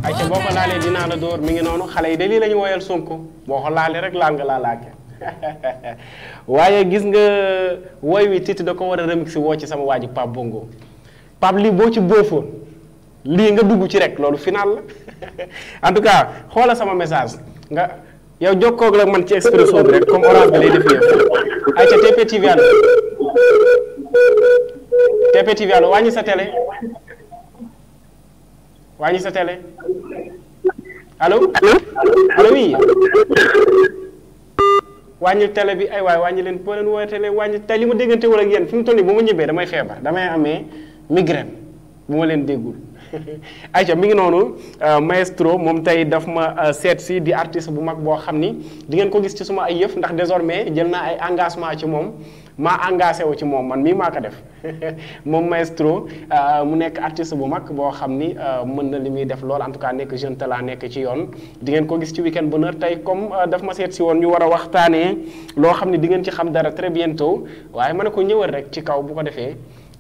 ayca boo ko laalee dinaa la door mi ngi noonu xale yi de lii la ñu woyal Sonko boo ko laalee rek laal nga laalaake waaye gis nga woy wi Titi da ko war a remix woo ci sama waa ji Pape Bongo Pape lii boo ci boofoon lii nga dugg ci rek loolu final la en tout cas xoola sama message nga yow jokkoo ak man ci Expresso bi rek comme orange bi lay def yëf ayca TP TV allo TP TV allo wàññi sa télé wàññi sa télé allo allo oui wàññi télé bi ay waay wàññi leen boo leen woowee télé wàññi tey li ma déggante wala ak yéen fi mu toll nii bu ma ñibbee damay feebar damay amee migraine bu ma leen déggul ayca mi ngi noonu maestro moom tey daf ma seet si di artiste bu mag boo xam ni di ngeen ko gis ci suma ay yëf ndax désormais jël naa ay engagement ci moom maa engagé wu ci moom man mii maa ko def moom maestro mu nekk artiste bu mag boo xam ni mën na li muy def lool en tout cas nekk jeune talent nekk ci yoon di ngeen ko gis ci Week-end Bonheur tey comme daf ma seet si woon ñu war a waxtaanee loo xam ni di ngeen ci xam dara très bientôt waaye ma ne ko ñëwal rek ci kaw bu ko defee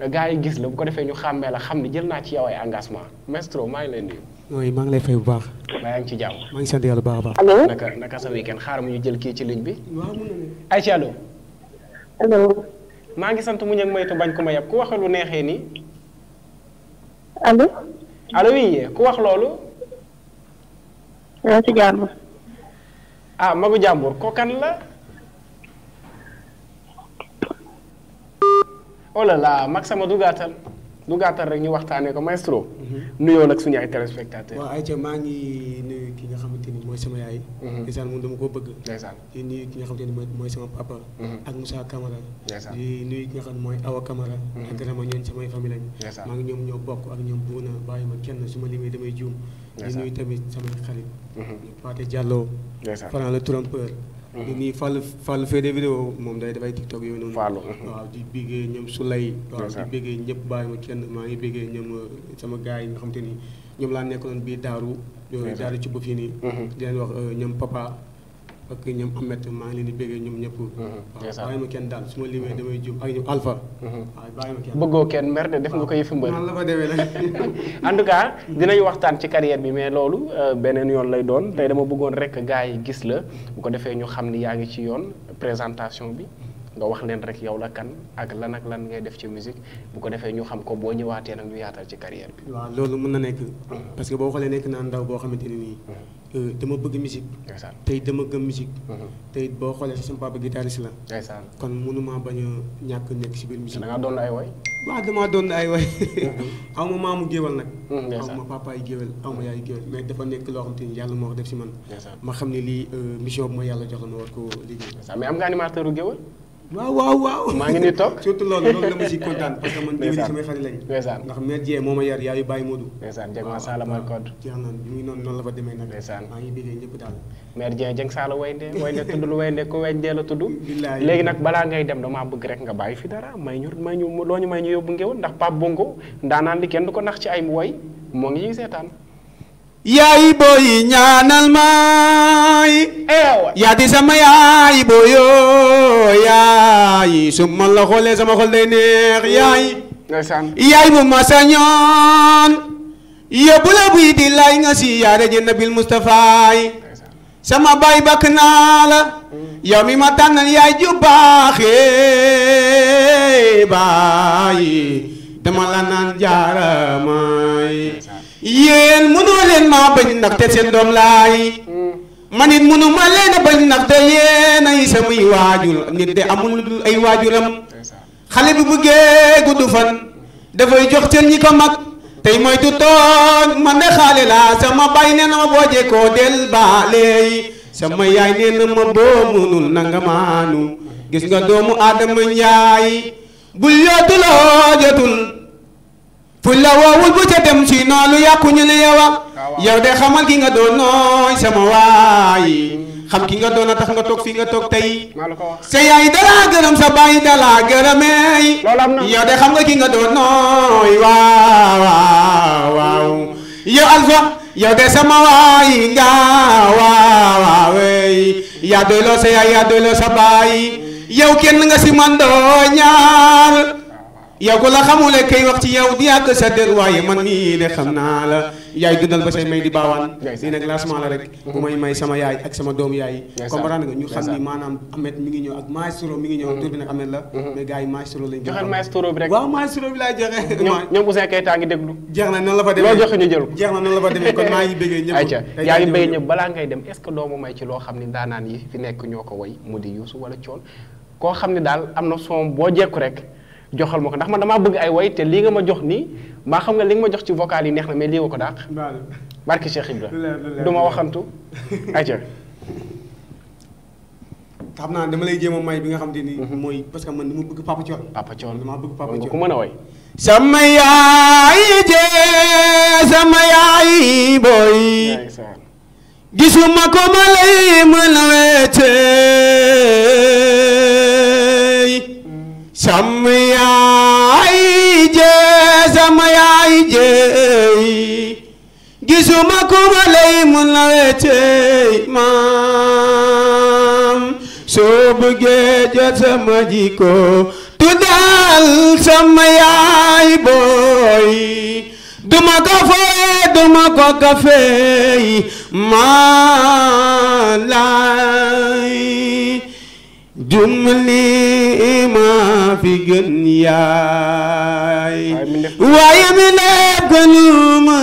gars yi gis la bu ko defee ñu xàmmee la xam ni jël naa ci yow ay engagement maestro maa ngi lay nuyu. oui maa ngi lay fay bu baax. maa ngi ci jàmm. maa ngi sant yàlla bu baax a baax. allo naka sa week-end xaaral mu ñu jël kii ci ligne bi. waaw mën na ne. ayca allo. allo. maa ngi sant mu ñëg maytu bañ ko ma yab ku wax lu neexee nii. allo. allo oui ku wax loolu. yaa ci jàmm. ah magu jàmbur ko kan la. oh là là mag sama du gàttal rek ñu waxtaanee ko maestro. nuyoo nag suñu ay téléspectateurs. waaw ayca maa ngi nuyu ki nga xamante ni mooy sama yaay. ndeysaan moom dama koo bëgg. ndeysaan di nuyu ki nga xamante ni mooy sama papa. ak Moussa Camara. ndeysaan di nuyu ki nga xam ne mooy Awa Camara. ak Rama ñooñu samay famille lañu. ndeysaan maa ngi ñoom ñoo bokk ak ñoom buuna bàyyi ma kenn su ma limee damay juum. di nuyu tamit samay xarit. Pathé Diallo. ndeysaan Franc le trompeur. di nuyu Fallou fait des vidéos moom day dafay TikTok yooyu noonu. Fallou. waaw di béggee ñoom Souley. waaw di béggee ñëpp bàyyi ma kenn maa ngi béggee ñoom sama gars yi nga xam te ni ñoom laa nekkaloon biir daaru. daaru ci ba fii nii. di leen wax ñoom papa ak ñoom Ahmed maa ngi leen di béggee ñoom ñëpp. waaw bàyyi ma kenn daal su ma limee damay jum ak ñoom Alpha. waaw bàyyi ma kenn bëggoo kenn mer de def nga ko yëfi mbër. man la fa demee nag. en tout cas dinañ waxtaan ci carrière bi mais loolu beneen yoon lay doon tey dama bëggoon rek gars yi gis la bu ko defee ñu xam ni yaa ngi ci yoon présentation bi nga wax leen rek yow la kan ak lan ngay def ci musique bu ko defee ñu xam ko boo ñëwaatee nag ñu yaatal ci carrière bi. waaw loolu mën na nekk. parce que boo xoolee nekk naa ndaw boo xamante ne nii. dama bëgg musique. ndeysaan tey dama gëm musique. tey boo xoolee si sama papa guitariste la. ndeysaan kon mënuma bañ a ñàkk nekk si biir musique. da ngaa doon ay woy. waaw damaa doon ay way aw ma maamu géwal nag. ndeysaan aw ma papa yi géwal aw ma yaay géwal mais dafa nekk loo xam te ni yàlla moo ko def si man. ma xam ne lii mission bu ma yàlla jox la ma war ko liggéey. mais am nga animateur u géwal. waaw. maa ngi nii toog surtout loolu dama si kontaan parce que man géwél samay xarit lañ. ndeysaan ndax mère Dieng moo ma yar yaayu Baye Modou. ndeysaan Dieng ma Sala mooy code. jeex na ñu ngi noonu la fa demee nag. ndeysaan maa ngi bëggee ñëpp daal. mère Dieng Sala waynde tudd lu waynde ko wendee la tudd. billaay léegi nag balaa ngay dem damaa bëgg rek nga bàyyi fi dara may ñu loo ñu may ñu yóbbu ngéwal ndax Pape Bongo ndaanaan li kenn du ko nax ci ay woy moo ngi ñuy seetaan. yaay booy ñaanal maay yaa di sama yaay booyo yaay su ma la xoolee sama xol day neex yaay yaay mu ma sañoon yóbbu la buy di lay nga si yaa reje Nabil Moustapha sama baay bakk naa la yow mi ma tànnal yaay ju baaxee baay dama la naan jaaramaay yéen mënoo leen maa bañ ndaxte seen doom laay man it mënu ma leen a bañ ndaxte yéen ay samay waajur nit de amul lu dul ay waajuram xale bi bëggee gudd fan dafay jox seen ñi ko mag tey moytu tooñ man de xaale laa sama baay nee na ma boo jekkoo del baaleey sama yaay nee na ma boo mënul nanga maanu gis nga doomu Adama Njaay bul yootuloo jotul fu la woowul bu ca dem si noonu yàquñu li yow yow de xamal ki nga doon nooy sama waay xam ki nga doon a tax nga toog fi nga toog tey sa yaay dalaa gërëm sa baay dalaa gërëmeey yow de xam nga ki nga doon nooy waaw yow Alpha yow de sama waay nga waaw yaa doyloo sa yaay yaa doyloo sa baay yow kenn nga si man doo ñaar yow ko la xamule kay wax ci yow di yàq sa der waaye man mii de xam naa la yaay dundal ba say may di baawaan lii nag lancement la rek bu may may sama yaay ak sama doomu yaay comprendre nga ñu xam ni maanaam Ahmed mi ngi ñëw ak maestro mi ngi ñëw tur bi nag Ahmed la mais gars yi maestro lañ joxel maestro bi rek waaw maestro bi laay joxe ñoom Ouzin Keita ngi déglu jeex na noonu la fa demee loo joxe ñu jël ko jeex na noonu la fa demee kon maa ngi bëggee ñëpp ayca yaa ngi bëggee ñëpp balaa ngay dem est-ce que doo ma may ci loo xam ni daanaan yi fi nekk ñoo ko woy mu di Youssou wala Thione koo xam ne daal am na son boo jekku rek joxal ma ko ndax man damaa bëgg ay woy te lii nga ma jox nii maa xam nga li nga ma jox ci vocal yi neex na mais lii nga ko dàq barki Cheikh Ibra du ma waxantu ayca xam naa dama lay jéem a may bi nga xam te ni mooy parce que man dama bëgg Papa Thione dama bëgg Papa Thione ku mën a woy sama yaay jee sama yaay booy gisuma ko ma lay mën a weetey sama yaay jee gisuma ko ma lay mën a weetey maam soo bëggee jot sama jikko tuddal sama yaay booy duma ko fee duma ko kafeey maa laay jumli ma fi gën yaay waaye mi lépp gënuma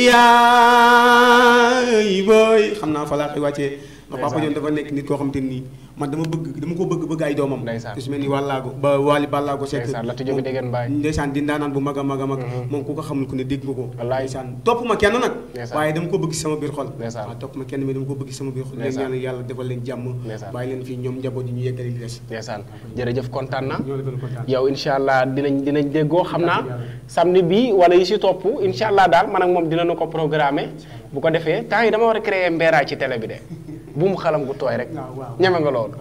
yaay booy xam naa fa laa koy wàccee ndax Papa Thione dafa nekk nit koo xam te nii man dama ko bëgg ay doomam ku si mel ni wàllaago ba Wally Ballago Seck ndeysaan di ndaanaan bu mag a mag a mag moom ku ko xamul ku ne dégg nga ko ndeysaan topp ma kenn nag waaye dama ko bëgg sama biir xol waaw topp ma kenn mais dama ko bëgg sama biir xol léegi ñaan yàlla defal leen jàmm bàyyi leen fii ñoom njaboot yi ñu yeggali li des ndeysaan jërëjëf kontaan na yow incha allah dinañ déggoo xam naa samedi bi wala yi si topp incha allah daal man ak moom dinañu ko programmer bu ko defee temps yi dama war a créer mbéeraay ci télé bi de bu mu xalam gu tooy rek ñeme nga loolu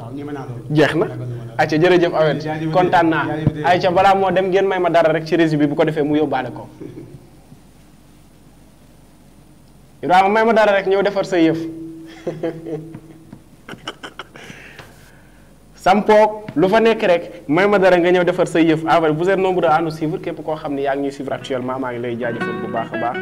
jeex na ayca jërëjëf Awel kontaan naa ayca balaa moo dem ngeen may ma dara rek ci réseau bi bu ko defee mu yóbbaale ko Ibrahima may ma dara rek ñëw defar sa yëf sampoog lu fa nekk rek may ma dara nga ñëw defar sa yëf Awel vous êtes nombreux à nous suivre képp koo xam ne yaa ngi ñuy suivre actuellement maa ngi lay jaajëfal bu baax a baax